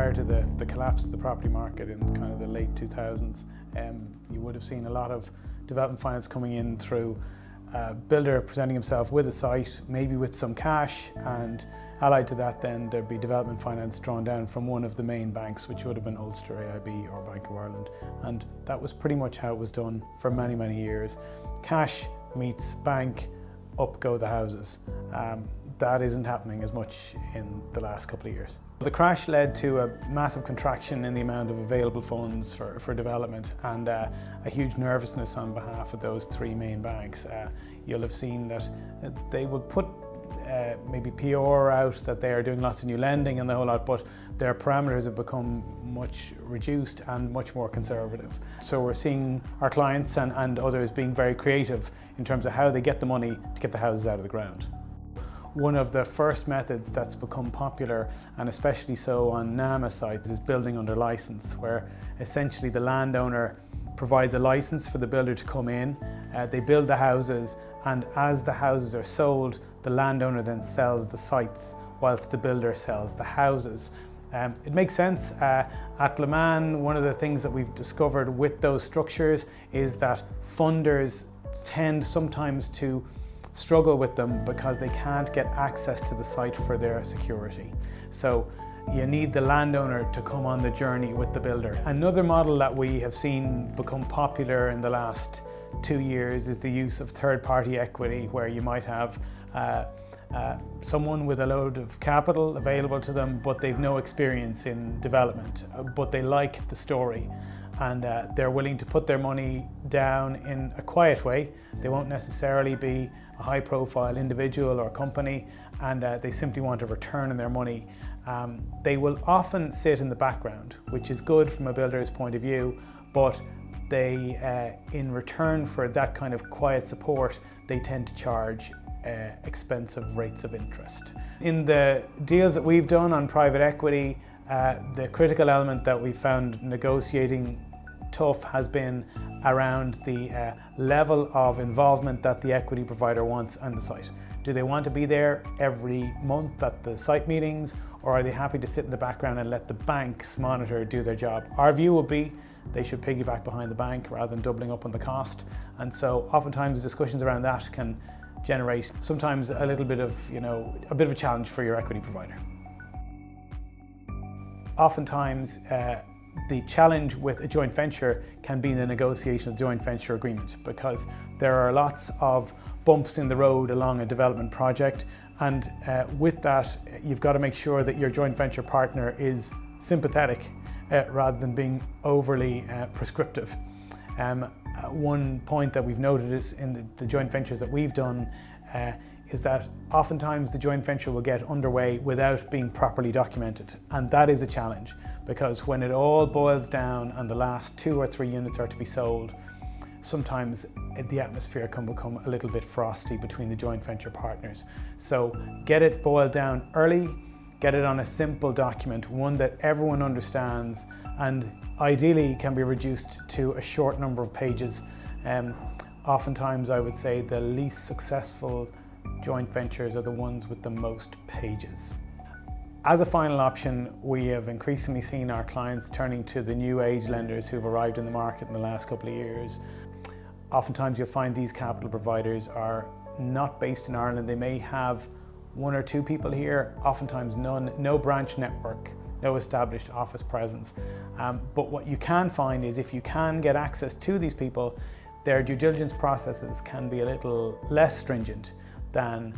prior to the collapse of the property market in kind of the late 2000s, you would have seen a lot of development finance coming in through a builder presenting himself with a site, maybe with some cash, and allied to that then there'd be development finance drawn down from one of the main banks, which would have been Ulster, AIB or Bank of Ireland. And that was pretty much how it was done for many, many years. Cash meets bank, up go the houses. That isn't happening as much in the last couple of years. The crash led to a massive contraction in the amount of available funds for development, and a huge nervousness on behalf of those three main banks. You'll have seen that they will put maybe PR out that they are doing lots of new lending and the whole lot, but their parameters have become much reduced and much more conservative. So we're seeing our clients and others being very creative in terms of how they get the money to get the houses out of the ground. One of the first methods that's become popular, and especially so on NAMA sites, is building under license, where essentially the landowner provides a license for the builder to come in. They build the houses, and as the houses are sold, the landowner then sells the sites whilst the builder sells the houses. It makes sense. At Le Mans, one of the things that we've discovered with those structures is that funders tend sometimes to struggle with them because they can't get access to the site for their security. So you need the landowner to come on the journey with the builder. Another model that we have seen become popular in the last 2 years is the use of third-party equity, where you might have someone with a load of capital available to them, but they've no experience in development, but they like the story, and they're willing to put their money down in a quiet way. They won't necessarily be a high-profile individual or company, and they simply want a return on their money. They will often sit in the background, which is good from a builder's point of view, but they, in return for that kind of quiet support, they tend to charge expensive rates of interest. In the deals that we've done on private equity, the critical element that we found negotiating tough has been around the level of involvement that the equity provider wants on the site. Do they want to be there every month at the site meetings, or are they happy to sit in the background and let the banks monitor, do their job? Our view would be they should piggyback behind the bank rather than doubling up on the cost. And so oftentimes discussions around that can generate sometimes a little bit of, a bit of a challenge for your equity provider. Oftentimes, the challenge with a joint venture can be the negotiation of the joint venture agreement, because there are lots of bumps in the road along a development project, and with that you've got to make sure that your joint venture partner is sympathetic rather than being overly prescriptive. One point that we've noted is in the joint ventures that we've done is that oftentimes the joint venture will get underway without being properly documented, and that is a challenge, because when it all boils down and the last 2 or 3 units are to be sold, sometimes the atmosphere can become a little bit frosty between the joint venture partners. So get it boiled down early, get it on a simple document, one that everyone understands, and ideally can be reduced to a short number of pages. Oftentimes I would say the least successful joint ventures are the ones with the most pages. As a final option, we have increasingly seen our clients turning to the new age lenders who've arrived in the market in the last couple of years. Oftentimes you'll find these capital providers are not based in Ireland. They may have 1 or 2 people here, oftentimes none, no branch network, no established office presence. But what you can find is if you can get access to these people, their due diligence processes can be a little less stringent than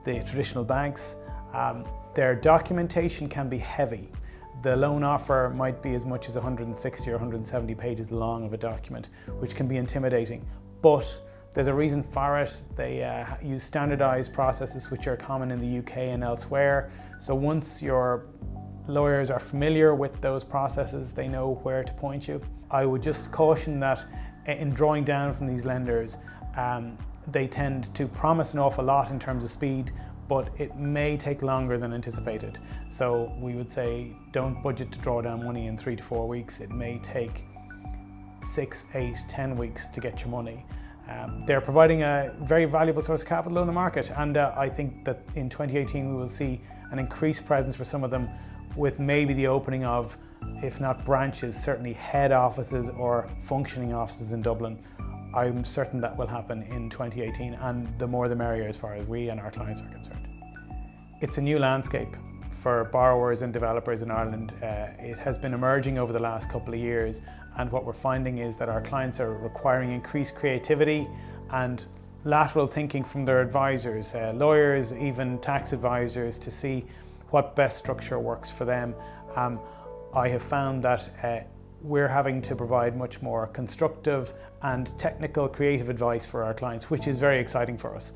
the traditional banks. Their documentation can be heavy. The loan offer might be as much as 160 or 170 pages long of a document, which can be intimidating. But there's a reason for it. They use standardized processes which are common in the UK and elsewhere. So once your lawyers are familiar with those processes, they know where to point you. I would just caution that in drawing down from these lenders, they tend to promise an awful lot in terms of speed, but it may take longer than anticipated. So we would say don't budget to draw down money in 3 to 4 weeks. It may take 6, 8, 10 weeks to get your money. They're providing a very valuable source of capital in the market, and I think that in 2018 we will see an increased presence for some of them with maybe the opening of, if not branches, certainly head offices or functioning offices in Dublin. I'm certain that will happen in 2018, and the more the merrier as far as we and our clients are concerned. It's a new landscape for borrowers and developers in Ireland. It has been emerging over the last couple of years, and what we're finding is that our clients are requiring increased creativity and lateral thinking from their advisors, lawyers, even tax advisors, to see what best structure works for them. I have found that we're having to provide much more constructive and technical creative advice for our clients, which is very exciting for us.